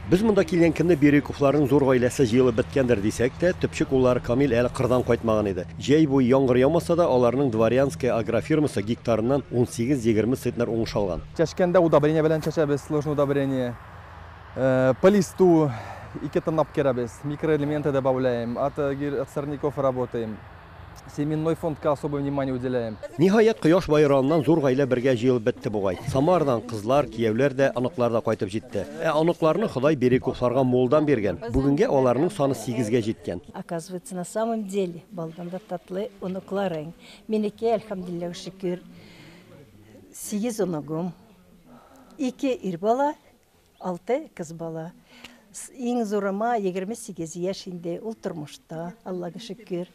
Biz монда килгән Берековларның зур гаиләсе җыелып беткәндер дисәк тә, төпчек уллары Камил әле кырдан кайтмаган иде. Җәй буе яңгыр яумаса да, аларның дворянская агрофирмасы гектарыннан 18-20 центнер уңыш алган. Чәчкәндә удобрение белән чәчәбез, сложный удобрение. По листу 2 тоннап керәбез, микроэлементы добавляем, от сорняков работаем. Семенной фондка особое внимание уделяем. Ниһаять, кояш байрамыннан зур гаилә бергә җыелып бетте бугай. Самардан кызлар, кияүләр дә, аныклар да кайтып җитте. Аныкларны Ходай Берековларга молдан биргән. Бүгенгә аларның саны 8-гә җиткән. Оказывается, на самом деле, балданда татлы оныкларың. Минеке, әлхәмдулиллаһ шөкер, 8 оногым, 2 ир бала, 6 кыз бала. Иң зурыма 28 яшь инде, ул тормышта, Аллаһка шөкер.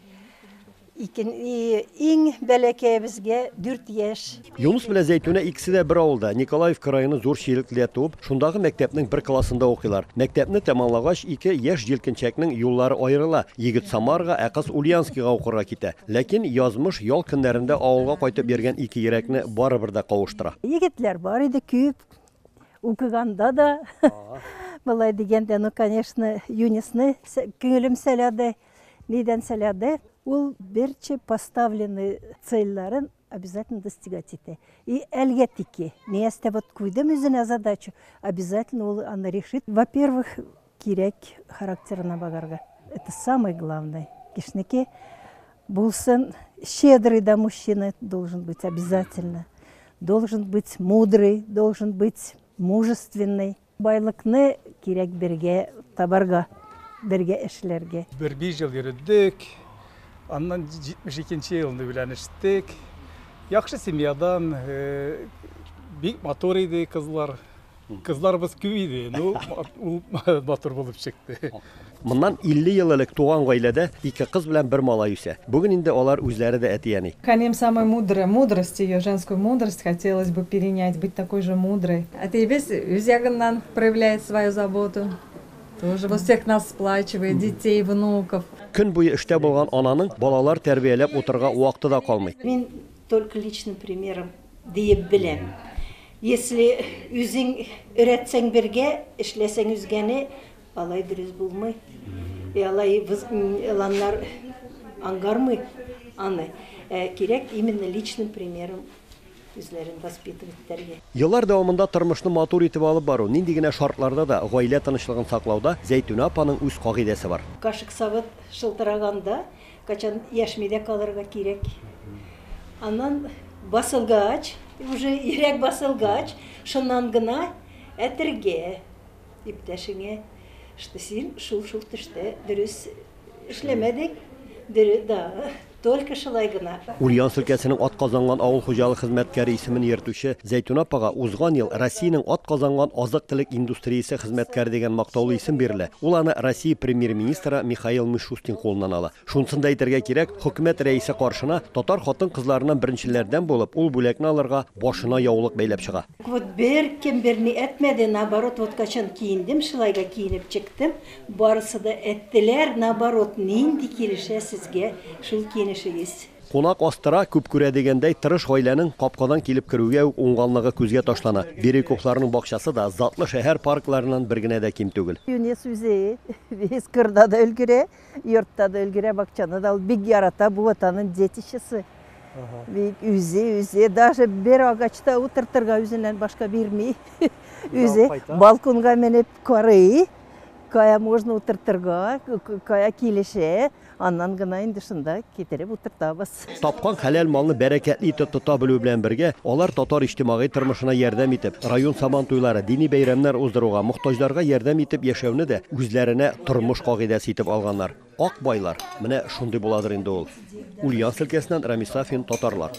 Иң бәләкәебезгә 4 яшь. Юнус белән Зәйтүнә икесе дә бер авылда, Николаевка районы зур ширикледә туып, шундагы мәктәпнең бер классында укыйлар. Мәктәпне тәмамлагач, 2 яшь җилкенчәкнең юллары аерыла. Егет Самарга, ә кыз Ульяновскига укырга китә. Ләкин язмыш ял көннәрендә авылга кайтып йөргән 2 йөрәкне барыбер дә кавыштыра. Егетләр бар иде күп, укыганда да. Былай дигәндә, ну, конечно, Юнисны күңелем сәләде, нидән сәләде. Ул берче поставлены цельларын обязательно достигать ите. И әлгәтики. Не остават куйдым үзенә задачу. Обязательно ул аны решит. Во-первых, кирәк характерына багарга. Это самое главное. Кишнеке булсын, щедрый да мужчина должен быть обязательно. Должен быть мудрый, должен быть мужественный. Байлыкны кирәк бергә табарга, бергә эшләргә. Бер 5 ел йөрдек. Аннан 72-нче елны белән эштек. Яхшы семьядан, бик матур иде кызлар. Кызларыбыз күп иде. Ну, ул матур булып чыкты. Моннан 50 ел элек туган гаиләдә 2 кыз белән 1 малай үсә. Бүген инде алар үзләре дә әтияни. Канем самая мудрая мудрость, ее женскую мудрость хотелось бы перенять, быть такой же мудрой. А ты без Узяган проявляет свою заботу. Тоже вот всех нас сплачивает, детей, внуков. Көн буе эштә булган ананың балалар тәрбияләп утырга вакыты да калмый. Мин только личным примером диеп беләм. Если үзең өйрәтсәң бергә, эшләсәң үзгәне, алай дөрес булмый. Алай ланнар аңгармый аны. Кирәк именно личным примером үзләрен воспитывать. Еллар дәвамында тормышны матур итеп алып бару, нинди генә шартларда да гаилә тынычлыгын саклауда Зәйтүнә апаның үз кагыйдәсе бар. Кашык савыт шылтыраганда, качан яшмидә калырга кирәк. Аннан басылгач, уже йөрәк басылгач, шуннан гына әтергә, иптәшеңә, что син шул төштә дөрес эшләмәдең, да. Только шулай гына. Ульяновск өлкәсенең атказанган авыл хуҗалык хезмәткәре исемен йөртүче Зәйтүнә апага узган ел Россиянең атказанган азык-төлек индустриясе хезмәткәре дигән мактаулы исем бирелә. Ул аны Россия премьер-министры Михаил Мишустин кулыннан ала. Шунсын да әйтергә кирәк, хөкүмәт рәисе каршына татар хатын-кызларынан беренчеләрдән булып, ул бүләкне алырга башына яулык бәйләп чыга. Вот беркем берни әтмәде, наоборот, вот качан киендем, шулайга киенеп чыктым. Барысы да әттеләр, наоборот, нинди килешә сезгә шул Кунак астыра күп күрә дигәндәй тырыш гаиләнең капкадан килеп керүгә үк уңганлыгы күзгә ташлана. Берековларның бакчасы да затлы шәһәр паркларынан бер генә дә ким түгел. Юнес үзе весь кырда да өлгерә, йортта да өлгерә, бакчаны да бик ярата, бу ватанның детишесе. Бик үзе даже бер агачта утыртырга үзеннән башка бирми. Үзе балконга менеп карый. Кая можно утыртырга, кая килешә, аннан гына инде шунда китереп утыртабыз. Тапкан хәләл малны бәрәкәтле итеп тота белү белән бергә, алар татар иҗтимагый тормышына ярдәм итеп, район сабан туйлары, дини бәйрәмнәр уздыруга, мохтаҗларга ярдәм итеп яшәүне дә үзләренә тормыш кагыйдәсе итеп алганнар. Ак байлар, менә шундый буладыр инде ул. Ульяновск өлкәсеннән Рамис Сафин, татарлар.